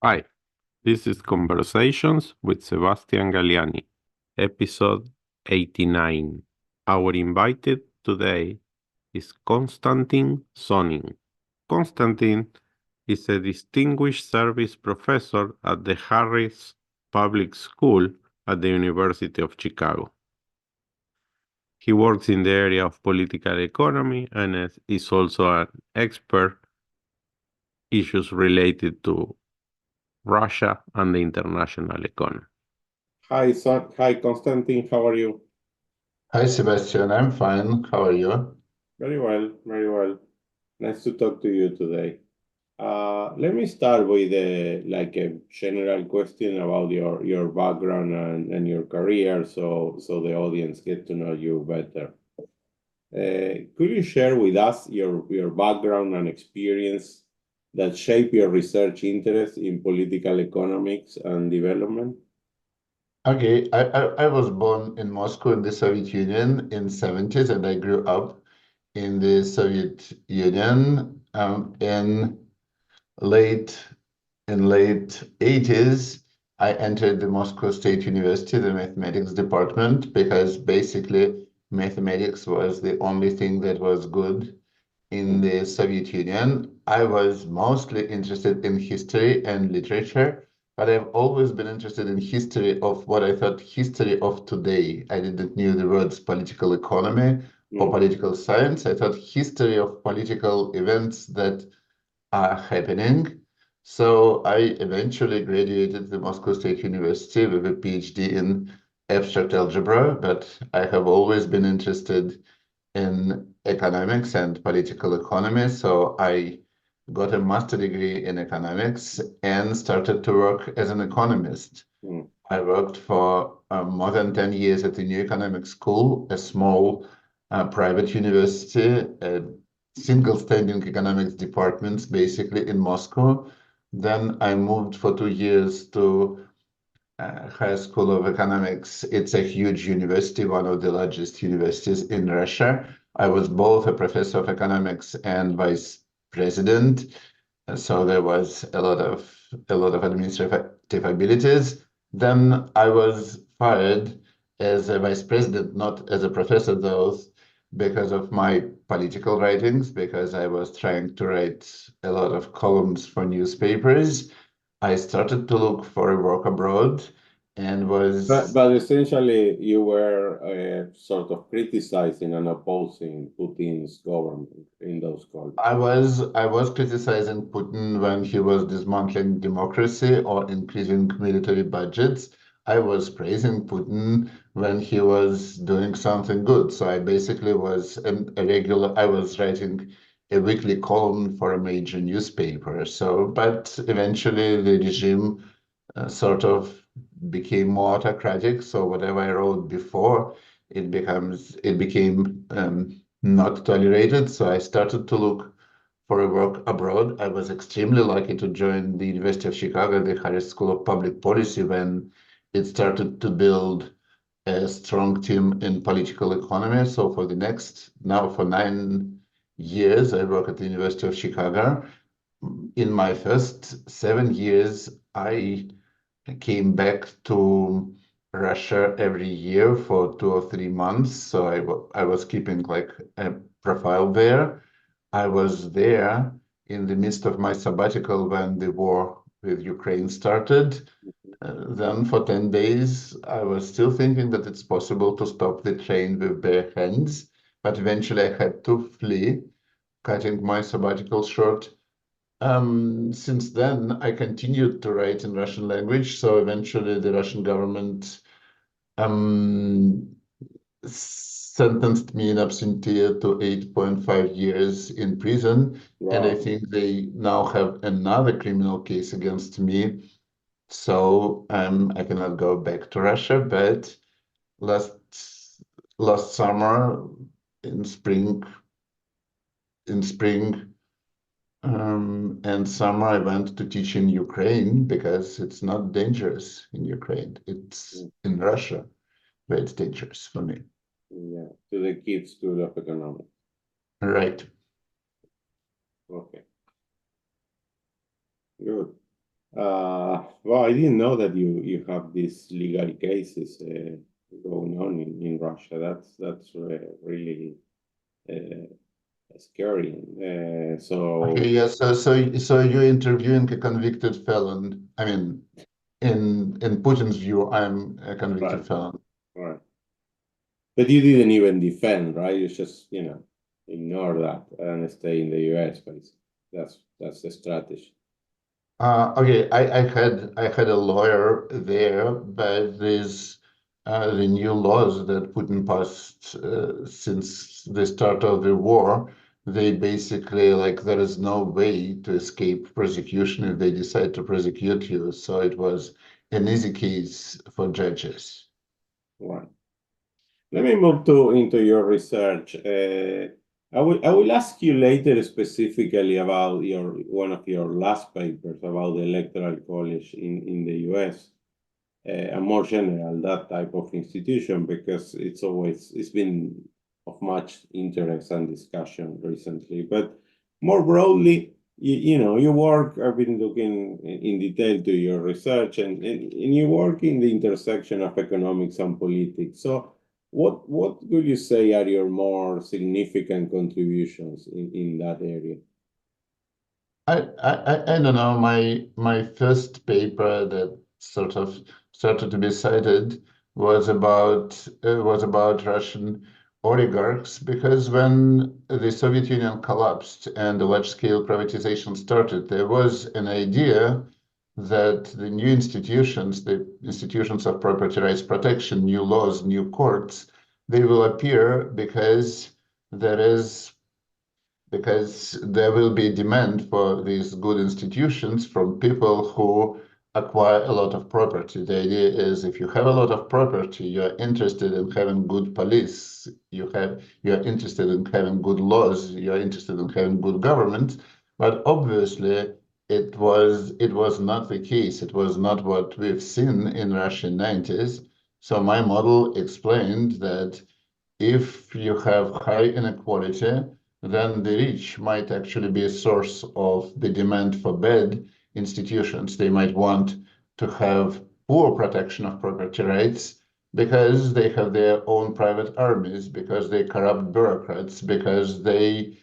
Hi, this is Conversations with Sebastian Galliani, episode 89. Our invited today is Konstantin Sonin. Konstantin is a distinguished service professor at the Harris Public School at the University of Chicago. He works in the area of political economy and is also an expert issues related to Russia and the international economy. Hi, Konstantin. How are you? Hi, Sebastian. I'm fine. How are you? Very well, very well. Nice to talk to you today. Let me start with a general question about your background and your career, so the audience get to know you better. Could you share with us your background and experience that shape your research interest in political economics and development? Okay, I was born in Moscow in the Soviet Union in 70s, and I grew up in the Soviet Union late late 80s. I entered the Moscow State University, the mathematics department, because basically mathematics was the only thing that was good in the Soviet Union. I was mostly interested in history and literature, but I've always been interested in history of what I thought history of today. I didn't know the words political economy or political science. I thought history of political events that are happening. So I eventually graduated the Moscow State University with a PhD in abstract algebra, but I have always been interested in economics and political economy. So I got a master degree in economics and started to work as an economist. I worked for more than 10 years at the New Economic School, a small private university, a single standing economics department basically in Moscow. Then I moved for 2 years to High School of Economics. It's a huge university, one of the largest universities in Russia. I was both a professor of economics and vice president, so there was a lot of administrative abilities. Then I was fired as a vice president, not as a professor, though, because of my political writings, because I was trying to write a lot of columns for newspapers. I started to look for a work abroad and But, was but essentially, you were sort of criticizing and opposing Putin's government in those calls. I was criticizing Putin when he was dismantling democracy or increasing military budgets. I was praising Putin when he was doing something good. So I basically was I was writing a weekly column for a major newspaper. But eventually the regime sort of became more autocratic. So whatever I wrote before, it became not tolerated. So I started to look for a work abroad. I was extremely lucky to join the University of Chicago, the Harris School of Public Policy, when it started to build a strong team in political economy. So for 9 years, I work at the University of Chicago. In my first 7 years, I came back to Russia every year for 2 or 3 months. So I was keeping like a profile there. I was there in the midst of my sabbatical when the war with Ukraine started. Then for 10 days, I was still thinking that it's possible to stop the train with bare hands, but eventually I had to flee, cutting my sabbatical short. Since then, I continued to write in Russian language. So eventually, the Russian government um, sentenced me in absentia to 8.5 years in prison. And I think they now have another criminal case against me. So I cannot go back to Russia. But last last summer, in spring, in spring. And summer I went to teach in Ukraine because it's not dangerous in Ukraine. It's in Russia where it's dangerous for me. Yeah, to the kids' school of economics. Right. Okay, good. Well, I didn't know that you have these legal cases going on in Russia. That's really scary. Okay, So yeah. So you're interviewing a convicted felon. I mean, in Putin's view, I'm a convicted right, felon. right. But you didn't even defend, right? You just ignore that and stay in the U.S. Basically. That's the strategy. Okay, I had a lawyer there, but there's the new laws that Putin passed since the start of the war. They basically like there is no way to escape prosecution if they decide to prosecute you. So it was an easy case for judges. Right. Let me move to into your research. I will ask you later specifically about your one of your last papers about the Electoral College in the U.S. And more general that type of institution because it's been of much interest and discussion recently. But more broadly, you work. I've been looking in detail to your research, and you work in the intersection of economics and politics. So, what would you say are your more significant contributions in that area? I don't know. My first paper that sort of started to be cited was about Russian oligarchs because when the Soviet Union collapsed and the large-scale privatization started, there was an idea that the new institutions, the institutions of property rights protection, new laws, new courts, they will appear there is because there will be demand for these good institutions from people who acquire a lot of property. The idea is if you have a lot of property, you're interested in having good police, you're interested in having good laws, you're interested in having good government. But obviously it was not the case. It was not what we've seen in Russian 90s. So my model explained that if you have high inequality, then the rich might actually be a source of the demand for bad institutions. They might want to have poor protection of property rights because they have their own private armies, because they corrupt bureaucrats, because they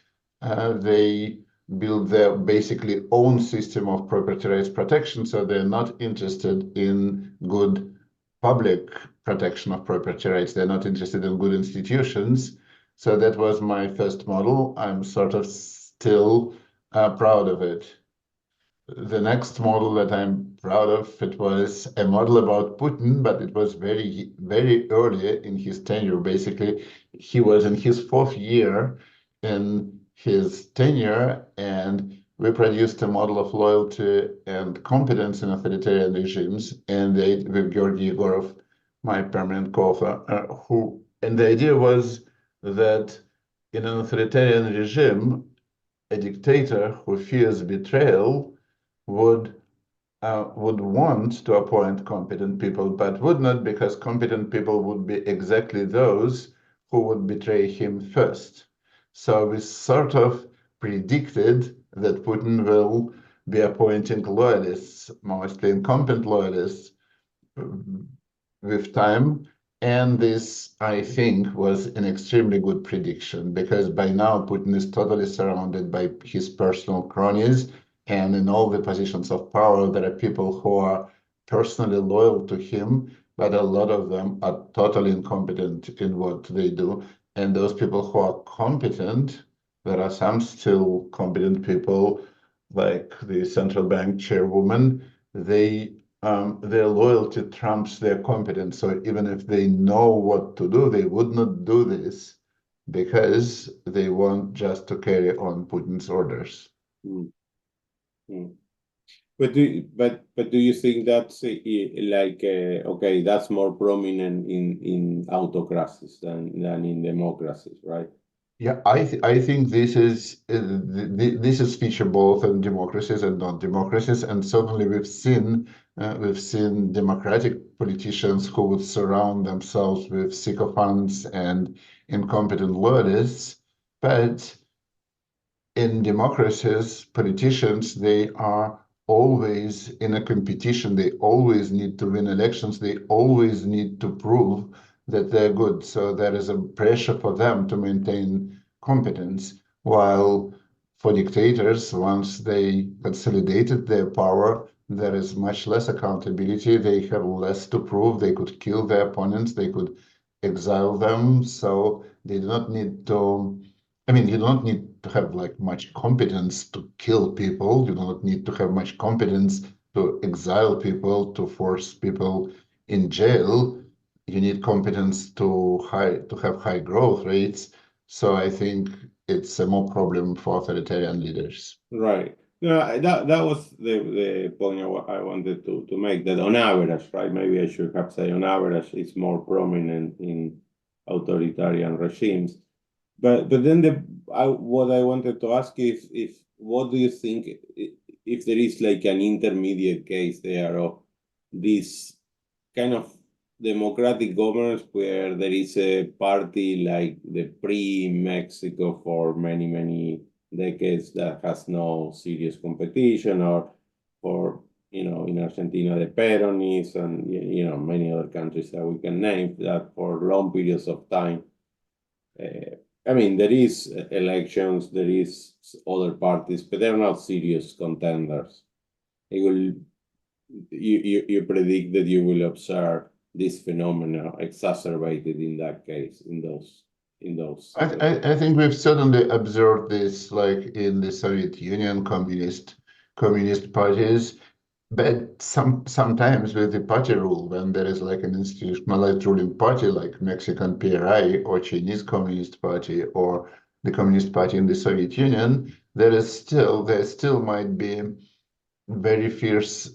build their basically own system of property rights protection. So they're not interested in good public protection of property rights. They're not interested in good institutions. So that was my first model. I'm sort of still proud of it. The next model that I'm proud of, it was a model about Putin, but it was very, very early in his tenure. Basically, he was in his fourth year in his tenure, and we produced a model of loyalty and competence in authoritarian regimes, and with Georgy Yegorov, my permanent co-author, and the idea was that in an authoritarian regime, a dictator who fears betrayal would would want to appoint competent people, but would not because competent people would be exactly those who would betray him first. So we sort of predicted that Putin will be appointing loyalists, mostly incompetent loyalists, with time. And this, I think, was an extremely good prediction because by now Putin is totally surrounded by his personal cronies. And in all the positions of power, there are people who are personally loyal to him, but a lot of them are totally incompetent in what they do. And those people who are competent, there are some still competent people, like the central bank chairwoman, their loyalty trumps their competence. So even if they know what to do, they would not do this because they want just to carry on Putin's orders. Mm, mm. But do you think that's like okay, that's more prominent in autocracies than in democracies, right? Yeah, I think this is feature both in democracies and non-democracies, and certainly we've seen democratic politicians who would surround themselves with sycophants and incompetent loyalists, but in democracies, politicians, they are always in a competition. They always need to win elections. They always need to prove that they're good. So there is a pressure for them to maintain competence. While for dictators, once they consolidated their power, there is much less accountability. They have less to prove. They could kill their opponents. They could exile them. So they do not need to. I mean, you don't need to have like much competence to kill people. You don't need to have much competence to exile people, to force people in jail. You need competence to have high growth rates. So I think it's a more problem for authoritarian leaders. Right. No, that was the point I wanted to make, that on average, right? Maybe I should have said on average, it's more prominent in authoritarian regimes. But then what I wanted to ask is if what do you think if there is like an intermediate case there of this kind of democratic governance where there is a party like the pre-Mexico for many decades that has no serious competition, or in Argentina the Peronists, and many other countries that we can name that for long periods of time. I mean, there is elections, there is other parties, but they're not serious contenders. It will you predict that you will observe this phenomena exacerbated in that case, in those. I think we've certainly observed this, like in the Soviet Union, communist parties, but sometimes with the party rule, when there is like an institutionalized ruling party, like Mexican PRI or Chinese Communist Party or the Communist Party in the Soviet Union, there still might be very fierce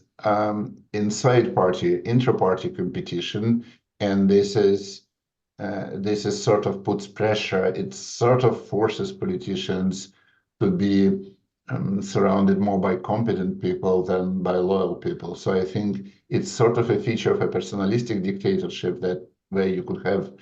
inside party, intra-party competition, and this is sort of puts pressure. It sort of forces politicians to be surrounded more by competent people than by loyal people. So I think it's sort of a feature of a personalistic dictatorship that where you could have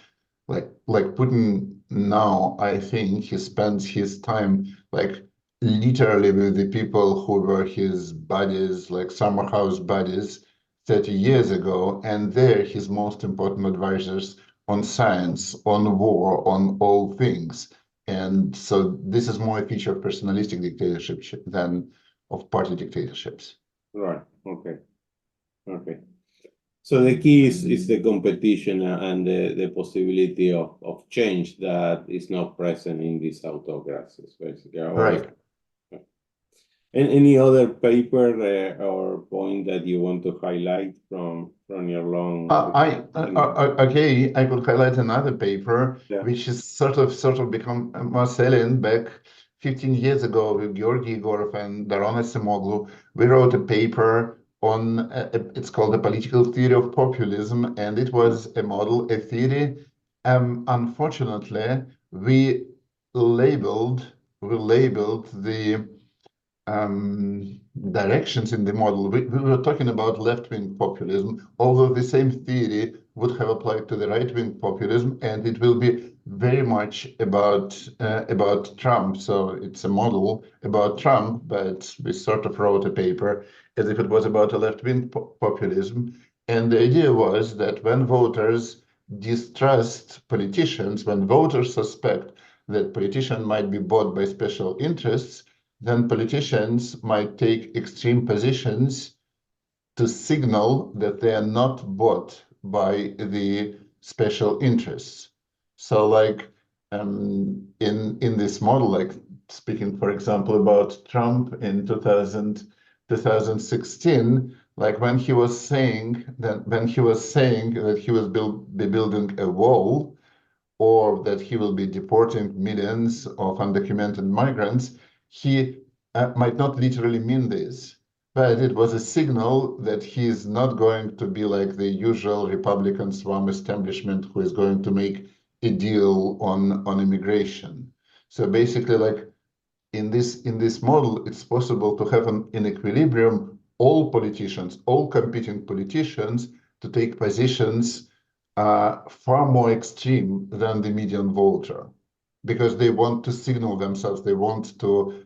like Putin now, I think he spends his time like literally with the people who were his buddies, like summer house buddies 30 years ago, and they're his most important advisors on science, on war, on all things. And so this is more a feature of personalistic dictatorship than of party dictatorships. Right. Okay. So the key is the competition and the possibility of change that is not present in these autocracies, basically. Right. And any other paper or point that you want to highlight from your long? Okay, I could highlight another paper, Yeah. which is sort of become more salient. Back 15 years ago with Georgy Egorov and Daron Acemoglu, we wrote a paper on, it's called The Political Theory of Populism, and it was a model, a theory. Unfortunately, we labeled the directions in the model. We were talking about left-wing populism, although the same theory would have applied to the right-wing populism, and it will be very much about Trump. So it's a model about Trump, but we sort of wrote a paper as if it was about a left-wing populism. And the idea was that when voters distrust politicians, when voters suspect that politicians might be bought by special interests, then politicians might take extreme positions to signal that they are not bought by the special interests. So like in this model, like speaking, for example, about Trump in 2016, like when he was saying that he will be building a wall, or that he will be deporting millions of undocumented migrants, he might not literally mean this, but it was a signal that he is not going to be like the usual Republican swamp establishment who is going to make a deal on immigration. So basically, like in this model, it's possible to have in equilibrium all politicians, all competing politicians, to take positions far more extreme than the median voter, because they want to signal themselves. They want to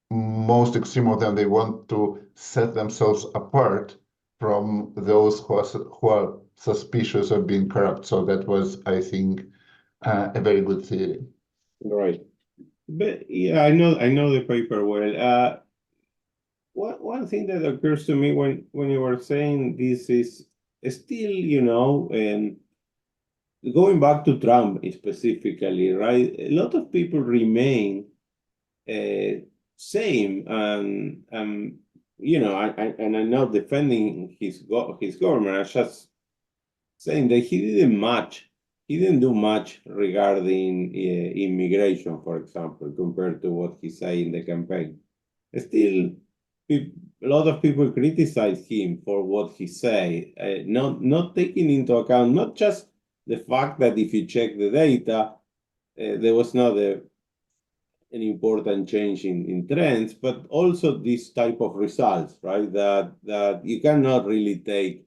most extreme of them, they want to set themselves apart from those who are suspicious of being corrupt. So that was, I think, a very good theory. Right. But yeah, I know the paper well. One thing that occurs to me when you were saying this is still, and going back to Trump specifically, right? A lot of people remain same, and I'm not defending his government. I'm just saying that he didn't do much regarding immigration, for example, compared to what he said in the campaign. Still, a lot of people criticize him for what he say, not taking into account not just the fact that if you check the data, there was not an important change in trends, but also this type of results, right? That you cannot really take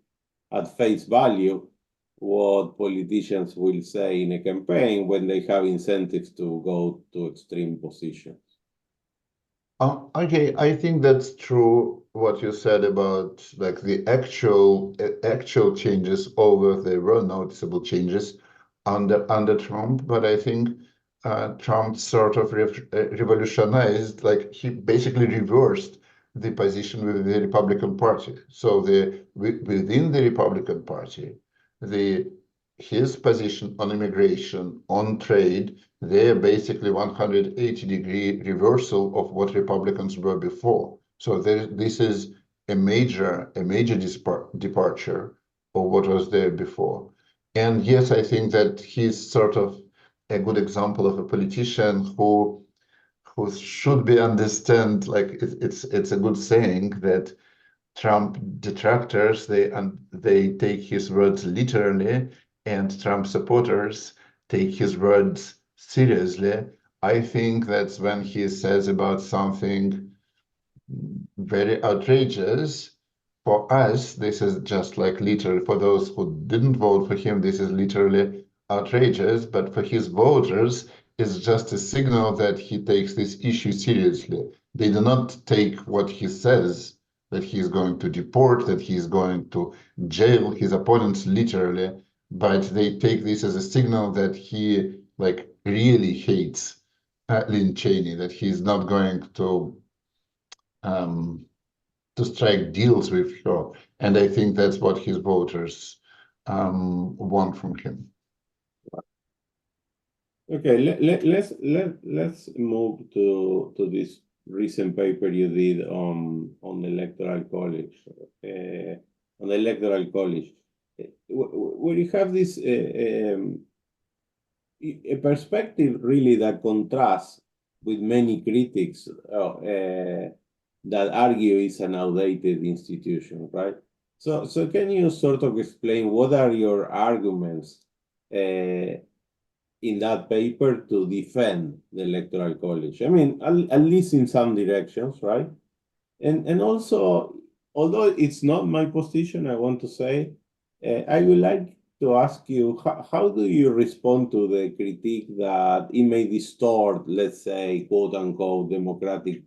at face value what politicians will say in a campaign when they have incentives to go to extreme positions. Okay, I think that's true what you said about like the actual changes, although there were noticeable changes under Trump, but I think Trump sort of revolutionized, like he basically reversed the position with the Republican Party. So within the Republican Party, the his position on immigration, on trade, they're basically 180-degree reversal of what Republicans were before. So this is a major departure of what was there before. And yes, I think that he's sort of a good example of a politician who should be understand, like it's a good saying that Trump detractors, they take his words literally, and Trump supporters take his words seriously. I think that's when he says about something very outrageous. For us, this is just like literally, for those who didn't vote for him, this is literally outrageous. But for his voters, it's just a signal that he takes this issue seriously. They do not take what he says, that he's going to deport, that he's going to jail his opponents literally, but they take this as a signal that he like really hates Lynn Cheney, that he's not going um, to strike deals with her. And I think that's what his voters want from him. Okay, let's move to this recent paper you did on the Electoral College, on the Electoral College, where you have this a perspective really that contrasts with many critics that argue it's an outdated institution, right? So can you sort of explain what are your arguments in that paper to defend the Electoral College? I mean, at least in some directions, right? And also, although it's not my position, I want to say, I would like to ask you, how do you respond to the critique that it may distort, let's say, quote unquote, democratic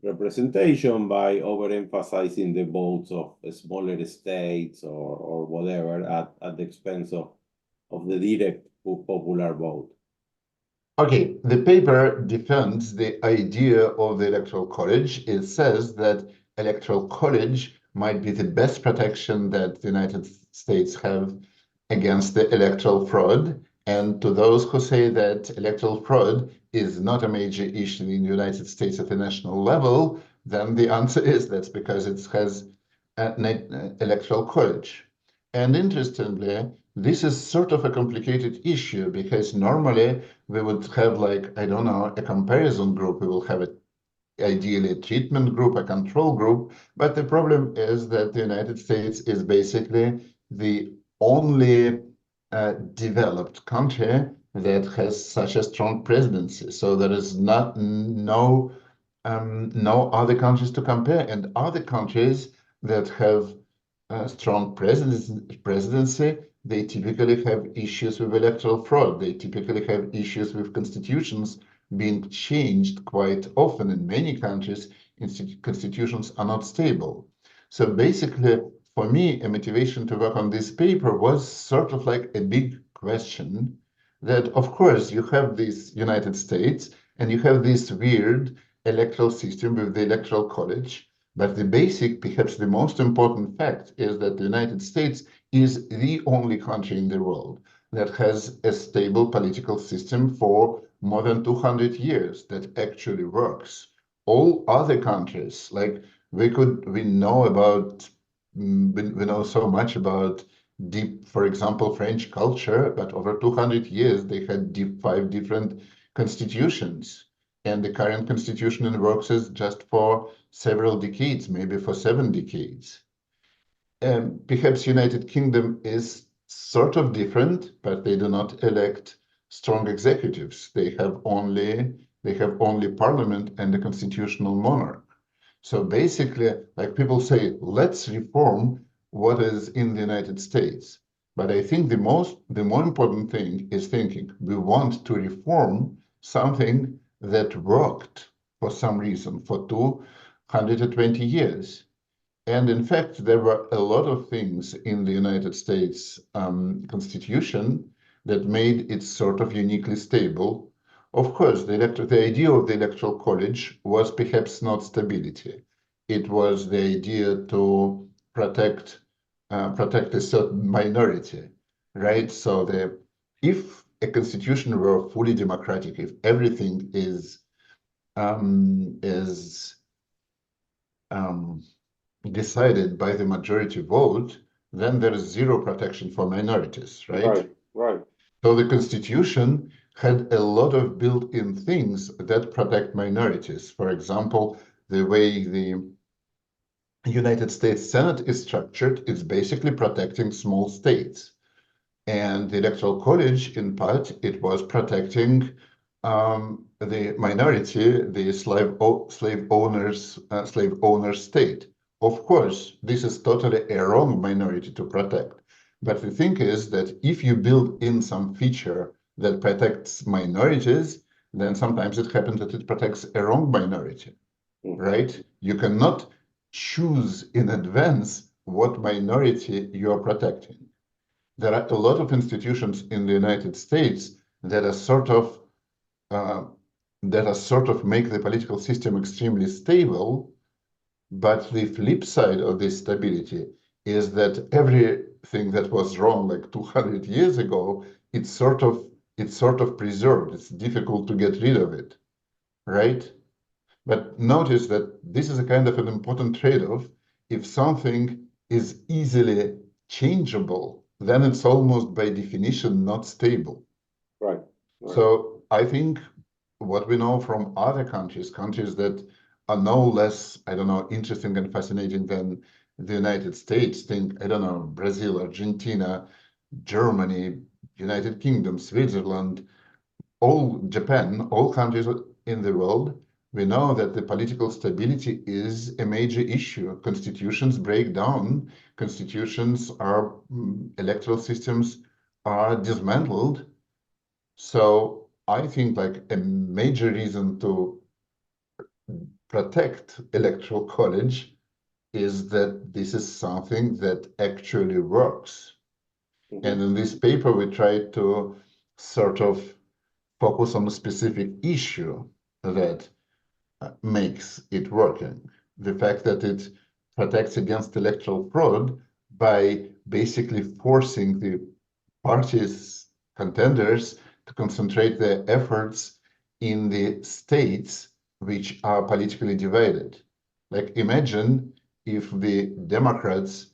representation by overemphasizing the votes of smaller states or whatever at the expense of the direct popular vote? Okay, the paper defends the idea of the Electoral College. It says that Electoral College might be the best protection that the United States have against the electoral fraud. And to those who say that electoral fraud is not a major issue in the United States at the national level, then the answer is that's because it has an Electoral College. And interestingly, this is sort of a complicated issue because normally we would have like, I don't know, a comparison group. We will have ideally a treatment group, a control group. But the problem is that the United States is basically the only developed country that has such a strong presidency. So there is no other countries to compare, and other countries that have a strong presidency, they typically have issues with electoral fraud. They typically have issues with constitutions being changed quite often. In many countries, constitutions are not stable. So basically, for me, a motivation to work on this paper was sort of like a big question that, of course, you have this United States and you have this weird electoral system with the Electoral College. But the basic, perhaps the most important fact is that the United States is the only country in the world that has a stable political system for more than 200 years that actually works. All other countries, like we know about, we know so much about deep, for example, French culture, but over 200 years they had five different constitutions. And the current constitution in works is just for several decades, maybe for 7 decades. Perhaps United Kingdom is sort of different, but they do not elect strong executives. They have only parliament and a constitutional monarch. So basically, like people say, let's reform what is in the United States. But I think the more important thing is thinking we want to reform something that worked for some reason for 220 years. And in fact, there were a lot of things in the United States Constitution that made it sort of uniquely stable. Of course, the idea of the Electoral College was perhaps not stability. It was the idea to protect a certain minority, right? So if a constitution were fully democratic, if everything is decided by the majority vote, then there is zero protection for minorities, right? Right. So the Constitution had a lot of built-in things that protect minorities. For example, the way the United States Senate is structured, it's basically protecting small states. And the Electoral College, in part, it was protecting the minority, the slave owner state. Of course, this is totally a wrong minority to protect. But the thing is that if you build in some feature that protects minorities, then sometimes it happens that it protects a wrong minority, right? You cannot choose in advance what minority you are protecting. There are a lot of institutions in the United States that are sort of make the political system extremely stable. But the flip side of this stability is that everything that was wrong like 200 years ago, it's sort of preserved. It's difficult to get rid of it, right? But notice that this is a kind of an important trade-off. If something is easily changeable, then it's almost by definition not stable. Right. So I think what we know from other countries that are no less, I don't know, interesting and fascinating than the United States, think, I don't know, Brazil, Argentina, Germany, United Kingdom, Switzerland, Japan, all countries in the world, we know that the political stability is a major issue. Constitutions break down, electoral systems are dismantled. So I think like a major reason to protect Electoral College is that this is something that actually works. And in this paper, we tried to sort of focus on a specific issue that makes it working. The fact that it protects against electoral fraud by basically forcing the parties, contenders, to concentrate their efforts in the states which are politically divided. Like imagine if the Democrats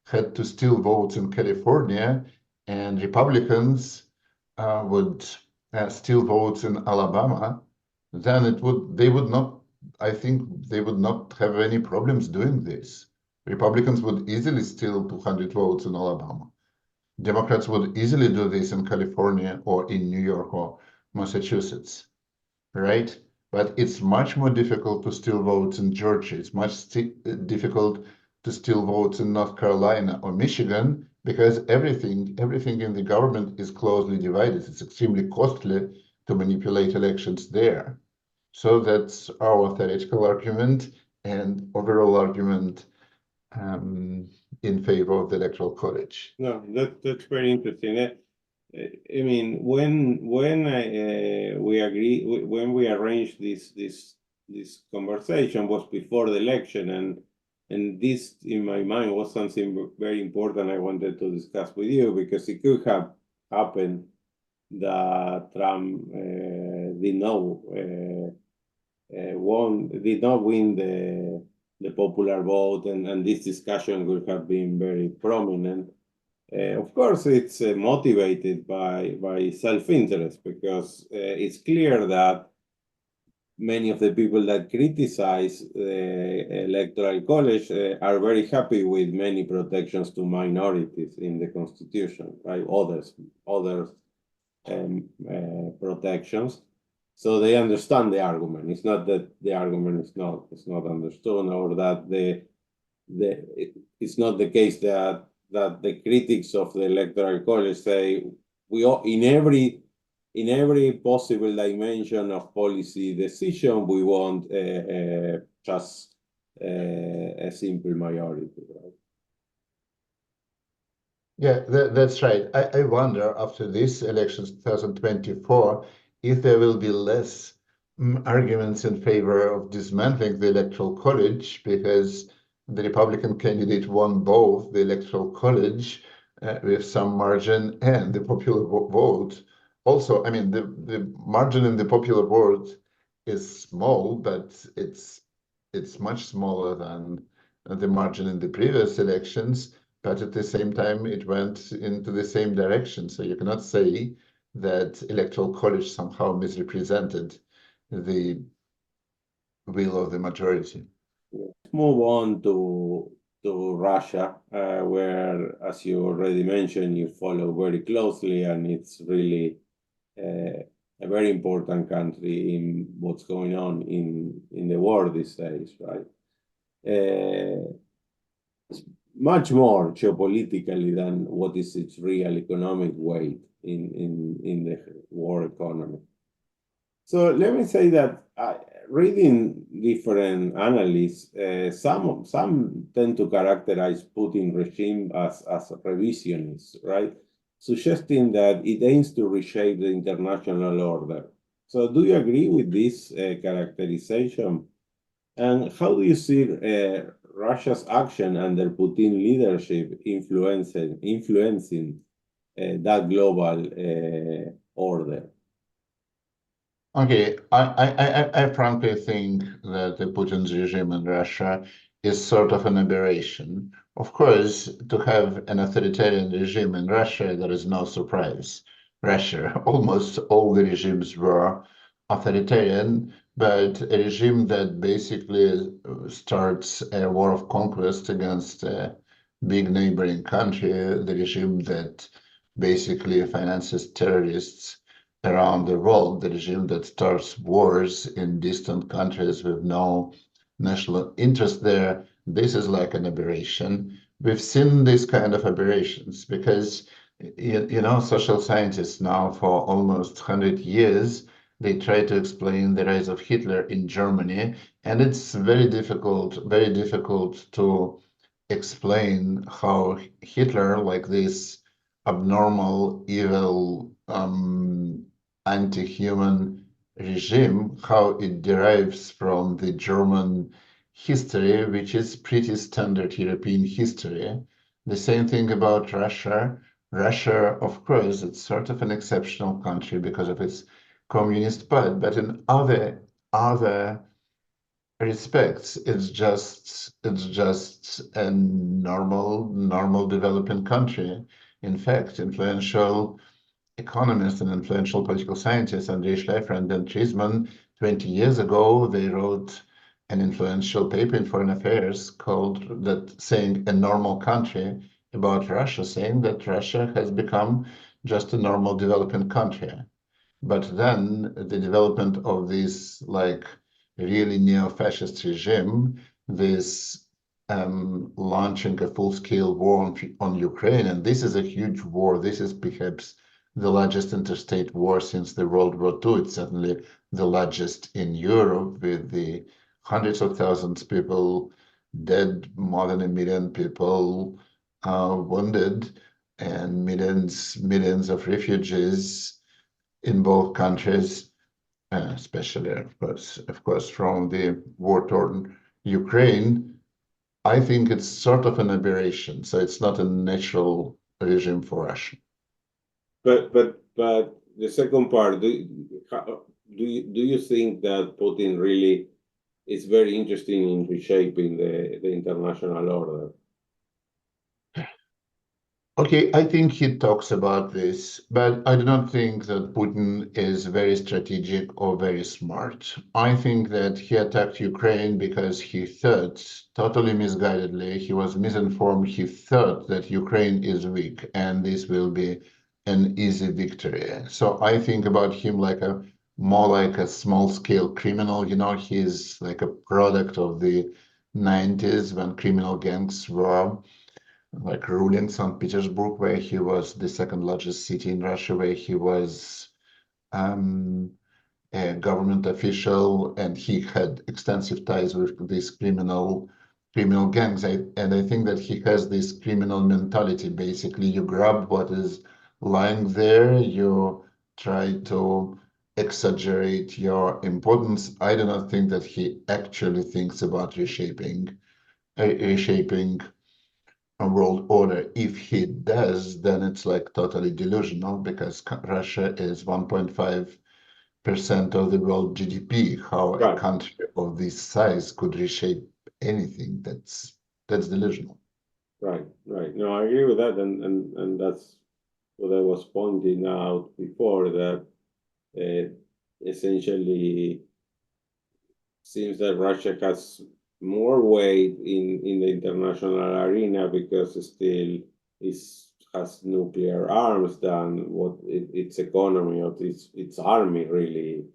had to steal votes in California and Republicans would steal votes in Alabama, then I think they would not have any problems doing this. Republicans would easily steal 200 votes in Alabama. Democrats would easily do this in California or in New York or Massachusetts, right? But it's much more difficult to steal votes in Georgia. It's much difficult to steal votes in North Carolina or Michigan because everything in the government is closely divided. It's extremely costly to manipulate elections there. So that's our theoretical argument and overall argument in favor of the Electoral College. No, that's very interesting. I mean, when we arranged this conversation was before the election, and this in my mind was something very important I wanted to discuss with you, because it could have happened that Trump did not win the popular vote, and this discussion would have been very prominent. Of course, it's motivated by self-interest, because it's clear that many of the people that criticize the Electoral College are very happy with many protections to minorities in the Constitution, right? Other protections. So they understand the argument. It's not that the argument is not understood, or that it's not the case that the critics of the Electoral College say in every possible dimension of policy decision we want just a simple majority, right? Yeah, that's right. I wonder after this elections 2024 if there will be less arguments in favor of dismantling the Electoral College, because the Republican candidate won both the Electoral College with some margin and the popular vote. Also, I mean, the margin in the popular vote is small, but it's much smaller than the margin in the previous elections. But at the same time, it went into the same direction. So you cannot say that Electoral College somehow misrepresented the will of the majority. Let's move on to Russia, where, as you already mentioned, you follow very closely, and it's really a very important country in what's going on in the world these days, right? Much more geopolitically than what is its real economic weight in the world economy. So let me say that reading different analysts, some tend to characterize Putin regime as revisionist, right? Suggesting that it aims to reshape the international order. So do you agree with this characterization? And how do you see Russia's action under Putin leadership influencing that global order? Okay, I frankly think that the Putin's regime in Russia is sort of an aberration. Of course, to have an authoritarian regime in Russia, there is no surprise. Russia, almost all the regimes were authoritarian, but a regime that basically starts a war of conquest against a big neighboring country, the regime that basically finances terrorists around the world, the regime that starts wars in distant countries with no national interest there, this is like an aberration. We've seen these kind of aberrations because, you know, social scientists now for almost 100 years, they try to explain the rise of Hitler in Germany, and it's very difficult to explain how Hitler, like this abnormal, evil, anti-human regime, how it derives from the German history, which is pretty standard European history. The same thing about Russia. Russia, of course, it's sort of an exceptional country because of its communist part, but in other respects, it's just a normal developing country. In fact, influential economists and influential political scientists, Andrei Schleifer and Dan Trisman, 20 years ago, they wrote an influential paper in Foreign Affairs called that, saying a normal country, about Russia, saying that Russia has become just a normal developing country. But then the development of this like really neo-fascist regime, this launching a full-scale war on Ukraine, and this is a huge war. This is perhaps the largest interstate war since the World War II. It's certainly the largest in Europe, with the hundreds of thousands of people dead, more than 1 million people wounded, and millions of refugees in both countries, especially, of course, from the war-torn Ukraine. I think it's sort of an aberration, so it's not a natural regime for Russia. But the second part, do you think that Putin really is very interested in reshaping the international order? Okay, I think he talks about this, but I do not think that Putin is very strategic or very smart. I think that he attacked Ukraine because he thought, totally misguidedly, he was misinformed. He thought that Ukraine is weak and this will be an easy victory. So I think about him like more like a small-scale criminal. You know, he's like a product of the 90s when criminal gangs were like ruling St. Petersburg, where he was the second largest city in Russia, where he was a government official, and he had extensive ties with these criminal gangs. And I think that he has this criminal mentality. Basically, you grab what is lying there, you try to exaggerate your importance. I do not think that he actually thinks about reshaping a world order. If he does, then it's like totally delusional, because Russia is 1.5% of the world GDP. How a country of this size could reshape anything? That's delusional. Right. No, I agree with that, and that's what I was pointing out before, that essentially seems that Russia has more weight in the international arena because it still has nuclear arms than what its economy or its army really.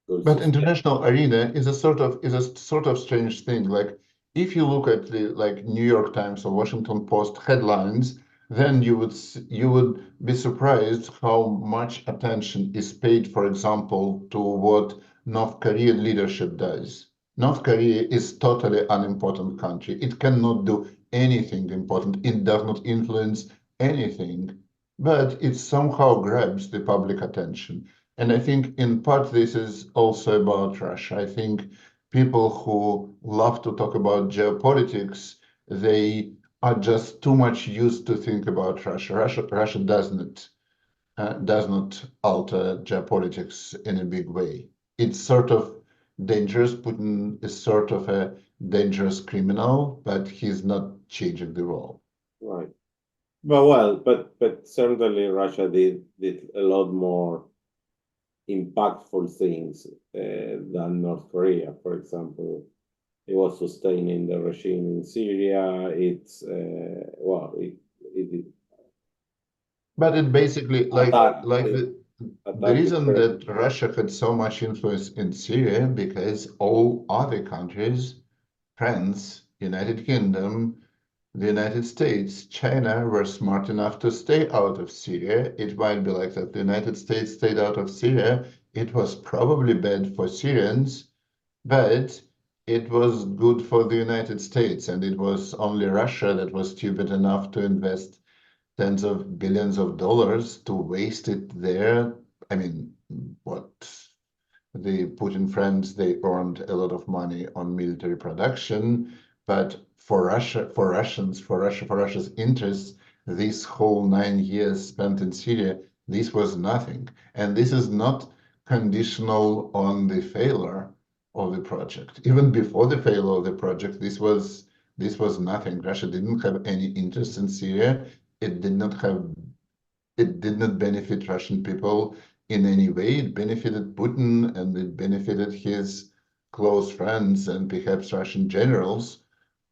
But international arena is a sort of strange thing. Like, if you look at the New York Times or Washington Post headlines, then you would be surprised how much attention is paid, for example, to what North Korean leadership does. North Korea is totally unimportant country. It cannot do anything important. It does not influence anything, but it somehow grabs the public attention. And I think in part this is also about Russia. I think people who love to talk about geopolitics, they are just too much used to think about Russia. Russia does not alter geopolitics in a big way. It's sort of dangerous. Putin is sort of a dangerous criminal, but he's not changing the world. Right. But certainly Russia did a lot more impactful things than North Korea, for example. It was sustaining the regime in Syria. But it basically the reason that Russia had so much influence in Syria, because all other countries, France, United Kingdom, the United States, China, were smart enough to stay out of Syria. It might be like that the United States stayed out of Syria. It was probably bad for Syrians, but it was good for the United States, and it was only Russia that was stupid enough to invest tens of billions of dollars to waste it there. I mean, what the Putin friends, they earned a lot of money on military production, but for Russia's interests, this whole 9 years spent in Syria, this was nothing. And this is not conditional on the failure of the project. Even before the failure of the project, this was nothing. Russia didn't have any interest in Syria. It did not benefit Russian people in any way. It benefited Putin, and it benefited his close friends and perhaps Russian generals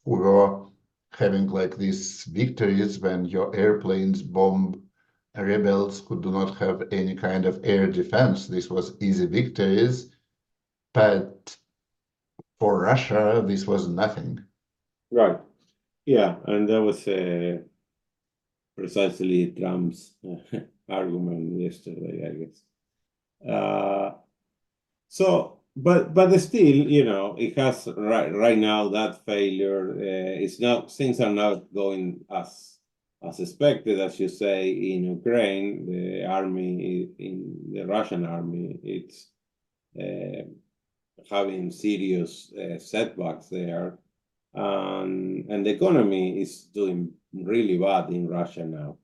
who were having like these victories when your airplanes bomb rebels who do not have any kind of air defense. This was easy victories, but for Russia, this was nothing. Right. Yeah, and that was precisely Trump's argument yesterday, I guess. But still, it has right now that failure. It's not things are not going as expected, as you say, in Ukraine. The army, in the Russian army, it's having serious setbacks there, and the economy is doing really bad in Russia now.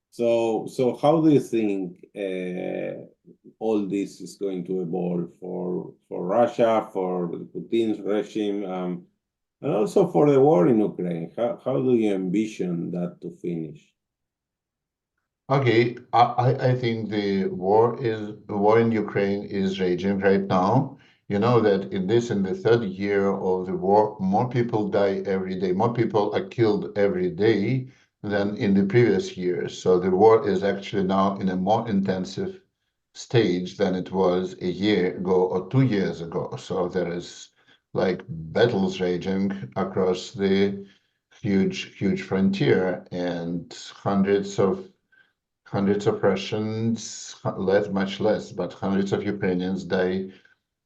So how do you think all this is going to evolve for Russia, for Putin's regime, and also for the war in Ukraine? How do you envision that to finish? Okay, I think the war in Ukraine is raging right now. You know that in the third year of the war, more people die every day, more people are killed every day than in the previous years. So the war is actually now in a more intensive stage than it was a year ago or 2 years ago. So there is like battles raging across the huge frontier, and hundreds of Russians, much less, but hundreds of Ukrainians die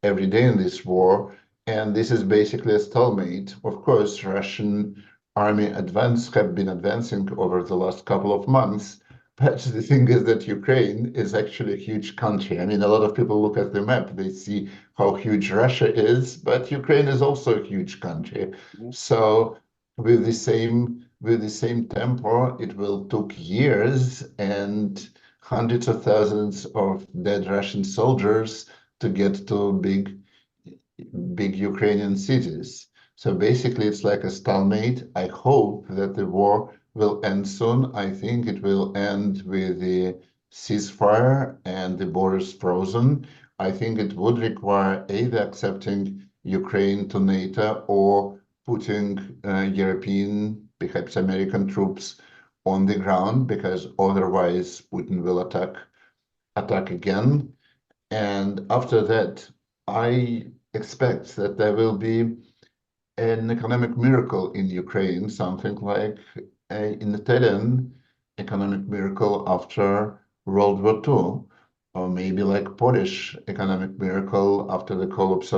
every day in this war. And this is basically a stalemate. Of course, Russian army have been advancing over the last couple of months. But the thing is that Ukraine is actually a huge country. I mean, a lot of people look at the map, they see how huge Russia is, but Ukraine is also a huge country. So with the same tempo, it will took years and hundreds of thousands of dead Russian soldiers to get to big Ukrainian cities. So basically, it's like a stalemate. I hope that the war will end soon. I think it will end with the ceasefire and the borders frozen. I think it would require either accepting Ukraine to NATO or putting European, perhaps American troops on the ground, because otherwise Putin will attack again. And after that, I expect that there will be an economic miracle in Ukraine, something like an Italian economic miracle after World War II, or maybe like Polish economic miracle after the collapse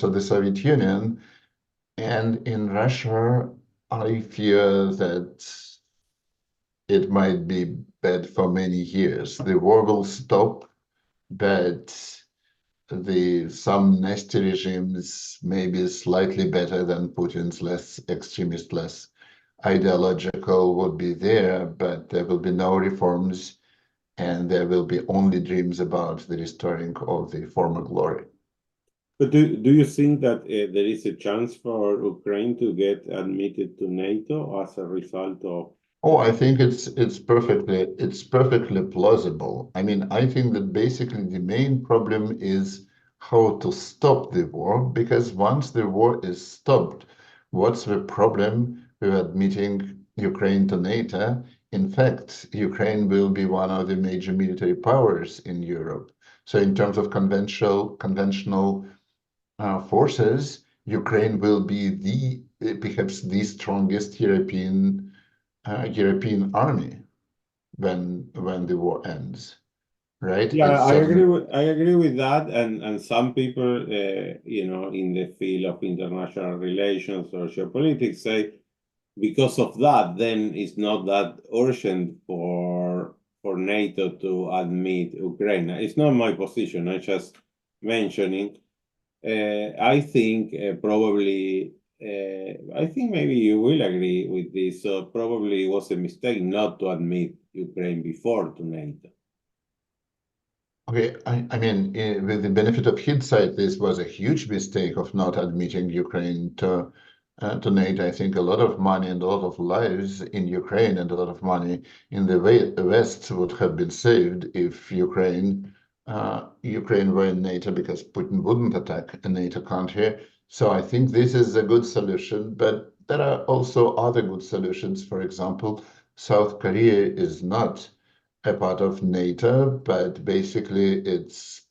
of the Soviet Union. And in Russia, I fear that it might be bad for many years. The war will stop, but some nasty regimes may be slightly better than Putin's, less extremist, less ideological, would be there, but there will be no reforms, and there will be only dreams about the restoring of the former glory. But do you think that there is a chance for Ukraine to get admitted to NATO as a result of? Oh, I think it's perfectly plausible. I mean, I think that basically the main problem is how to stop the war, because once the war is stopped, what's the problem with admitting Ukraine to NATO? In fact, Ukraine will be one of the major military powers in Europe. So in terms of conventional forces, Ukraine will be perhaps the strongest European army when the war ends, right? Yeah, It's I agree with that, and some people, in the field of international relations or geopolitics say because of that, then it's not that urgent for NATO to admit Ukraine. It's not my position. I just mentioning. I think probably. I think maybe you will agree with this. So probably it was a mistake not to admit Ukraine before to NATO. okay. I mean, with the benefit of hindsight, this was a huge mistake of not admitting Ukraine to NATO. I think a lot of money and a lot of lives in Ukraine and a lot of money in the West would have been saved if Ukraine were in NATO, because Putin wouldn't attack a NATO country. So I think this is a good solution, but there are also other good solutions. For example, South Korea is not a part of NATO, but basically its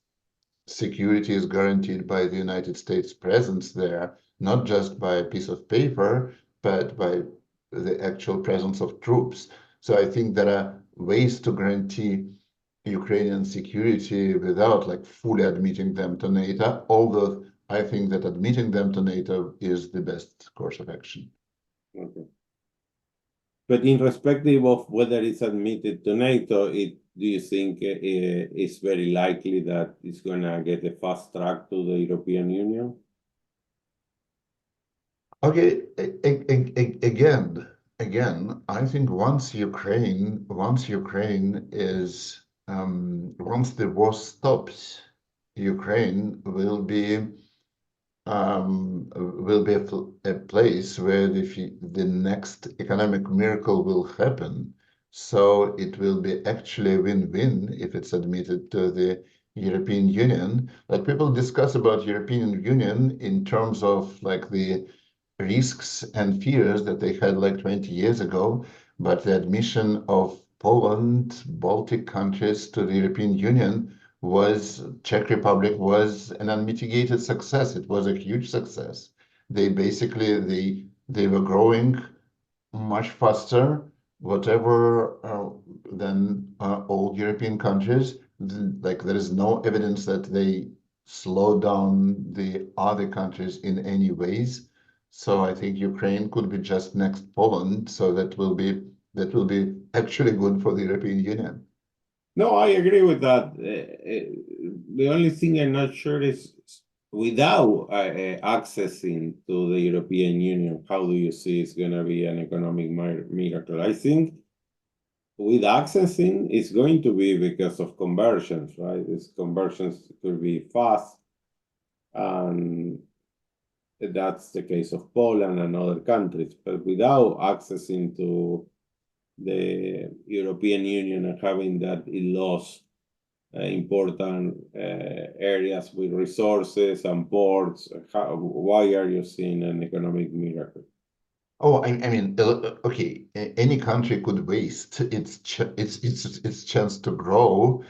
security is guaranteed by the United States presence there, not just by a piece of paper, but by the actual presence of troops. So I think there are ways to guarantee Ukrainian security without like fully admitting them to NATO, although I think that admitting them to NATO is the best course of action. Okay. But in respective of whether it's admitted to NATO, do you think it's very likely that it's going to get a fast track to the European Union? Okay, again, I think once Ukraine is once the war stops, Ukraine will be a place where the next economic miracle will happen. So it will be actually a win-win if it's admitted to the European Union. Like people discuss about European Union in terms of like the risks and fears that they had like 20 years ago, but the admission of Poland, Baltic countries to the European Union Czech Republic was an unmitigated success. It was a huge success. They basically they were growing much faster, whatever than all European countries. Like there is no evidence that they slowed down the other countries in any ways. So I think Ukraine could be just next Poland. So that will be actually good for the European Union. No, I agree with that. The only thing I'm not sure is without accessing to the European Union, how do you see it's going to be an economic miracle? I think with accessing, it's going to be because of conversions, right? These conversions could be fast, and that's the case of Poland and other countries. But without accessing to the European Union and having that it lost important areas with resources and ports, why are you seeing an economic miracle? Oh, I mean, okay, any country could waste its chance to grow.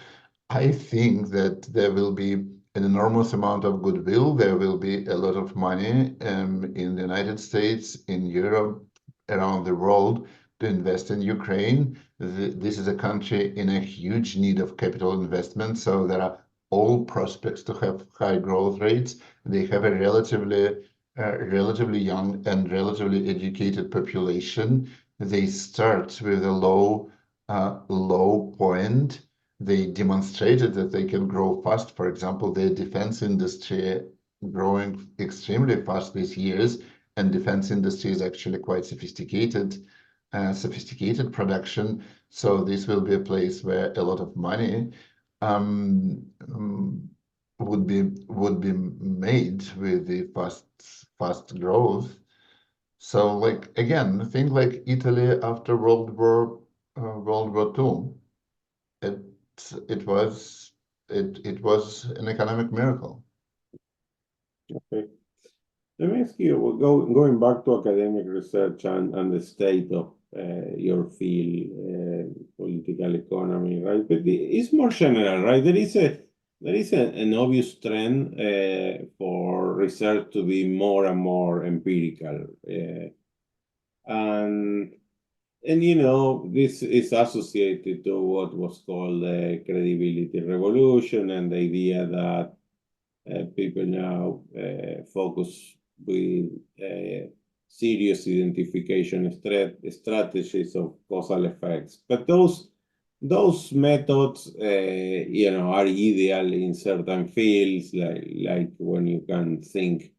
I think that there will be an enormous amount of goodwill. There will be a lot of money in the United States, in Europe, around the world to invest in Ukraine. This is a country in a huge need of capital investment, so there are all prospects to have high growth rates. They have a relatively young and relatively educated population. They start with a low point. They demonstrated that they can grow fast. For example, the defense industry growing extremely fast these years, and defense industry is actually quite sophisticated production. So this will be a place where a lot of money would be made with the fast growth. So like again, think like Italy after World War II. It was an economic miracle. Okay. Let me ask you, going back to academic research and the state of your field, political economy, right? But it's more general, right? There is an obvious trend for research to be more and more empirical, and this is associated to what was called the credibility revolution and the idea that people now focus with serious identification strategies of causal effects. But those methods, are ideal in certain fields, like when you can think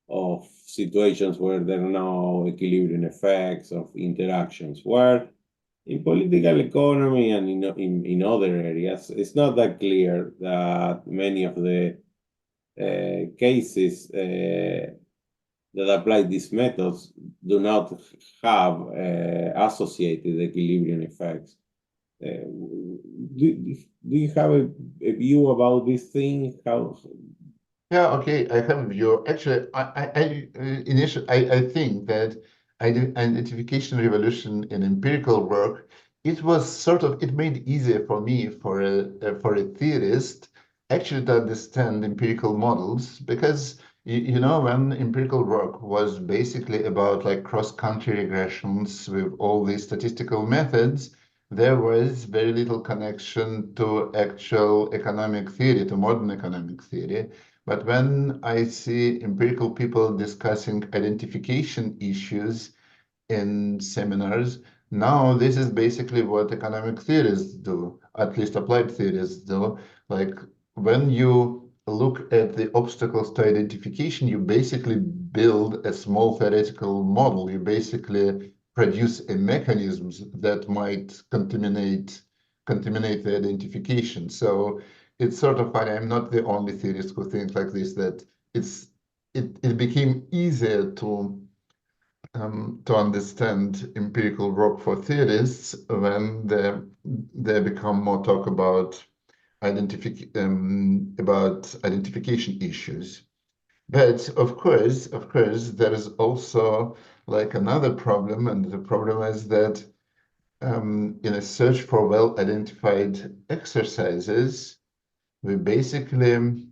of situations where there are no equilibrium effects of interactions, where in political economy and in other areas, it's not that clear that many of the cases that apply these methods do not have associated equilibrium effects. Do you have a view about this thing? Yeah, okay, I have a view. Actually, I think that identification revolution in empirical work, it made easier for me for a theorist actually to understand empirical models, because You know, when empirical work was basically about like cross-country regressions with all these statistical methods, there was very little connection to actual economic theory, to modern economic theory. But when I see empirical people discussing identification issues in seminars, now this is basically what economic theorists do, at least applied theorists do. Like when you look at the obstacles to identification, you basically build a small theoretical model. You basically produce a mechanisms that might contaminate the identification. So it's sort of funny. I'm not the only theorist who thinks like this, that it became easier to understand empirical work for theorists when they become more talk about identification issues. But of course, there is also like another problem, and the problem is that in a search for well-identified exercises, we basically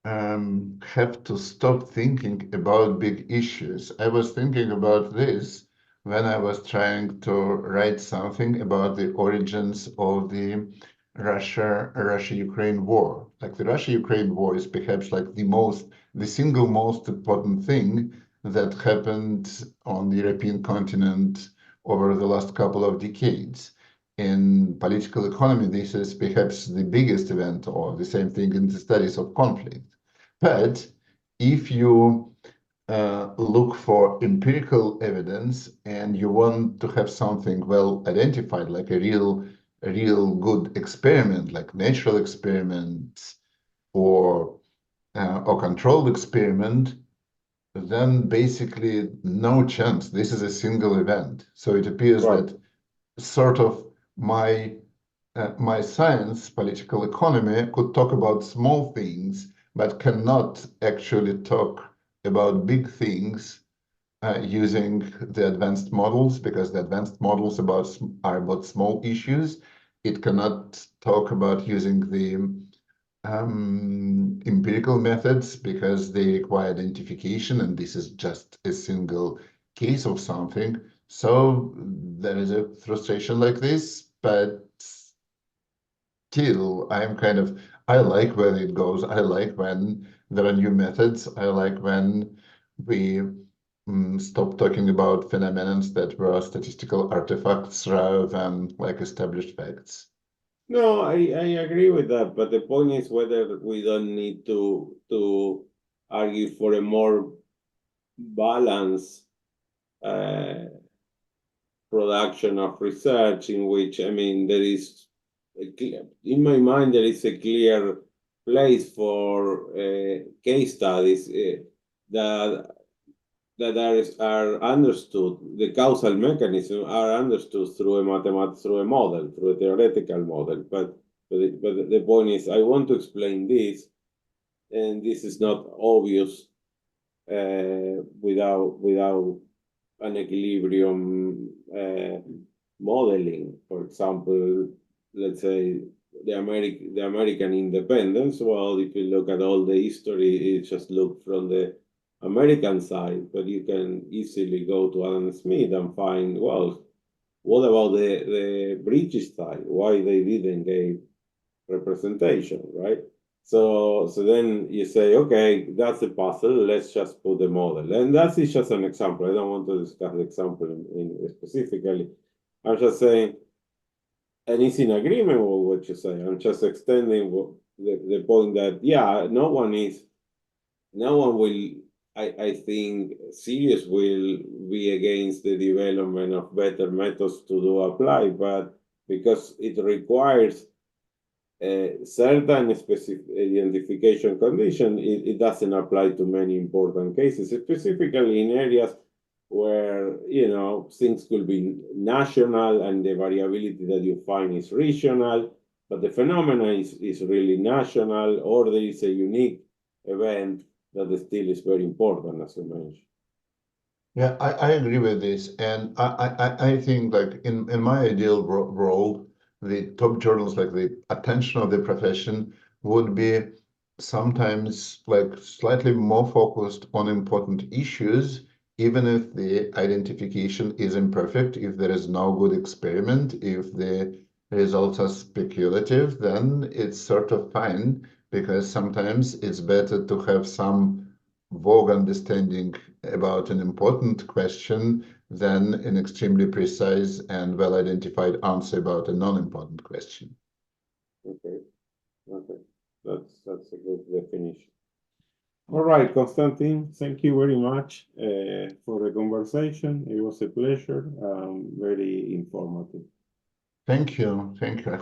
have to stop thinking about big issues. I was thinking about this when I was trying to write something about the origins of the Russia-Ukraine war. Like the Russia-Ukraine war is perhaps like the single most important thing that happened on the European continent over the last couple of decades. In political economy, this is perhaps the biggest event, or the same thing in the studies of conflict. But if you look for empirical evidence and you want to have something well identified, like a real good experiment, like natural experiments or controlled experiment, then basically no chance. This is a single event. So it appears that sort of my science, political economy, could talk about small things, but cannot actually talk about big things using the advanced models, because the advanced models are about small issues. It cannot talk about using the empirical methods because they require identification, and this is just a single case of something. So there is a frustration like this, but still, I like when it goes. I like when there are new methods. I like when we stop talking about phenomena that were statistical artifacts rather than like established facts. No, I agree with that, but the point is whether we don't need to argue for a more balanced production of research in which, I mean, there is in my mind there is a clear place for case studies that are understood. The causal mechanism are understood through a model, through a theoretical model. But the point is, I want to explain this, and this is not obvious without an equilibrium modeling. For example, let's say the American independence. Well, if you look at all the history, it just look from the American side, but you can easily go to Adam Smith and find, well, what about the British side? Why they didn't give representation, right? So then you say, okay, that's a puzzle. Let's just put the model, and that is just an example. I don't want to discuss the example in specifically. I'm just saying, and it's in agreement with what you say. I'm just extending the point that yeah, no one will. I think serious will be against the development of better methods to do apply, but because it requires certain specific identification condition, it doesn't apply to many important cases, specifically in areas where, you know, things could be national and the variability that you find is regional, but the phenomena is really national, or there is a unique event that still is very important, as you mentioned. Yeah, I agree with this. And I think like in my ideal world, the top journals, like the attention of the profession would be sometimes like slightly more focused on important issues, even if the identification is imperfect, if there is no good experiment, if the results are speculative, then it's sort of fine, because sometimes it's better to have some vague understanding about an important question than an extremely precise and well-identified answer about a non-important question. Okay, okay, that's a good definition. All right, Konstantin, thank you very much for the conversation. It was a pleasure, very informative. Thank you. Thank you.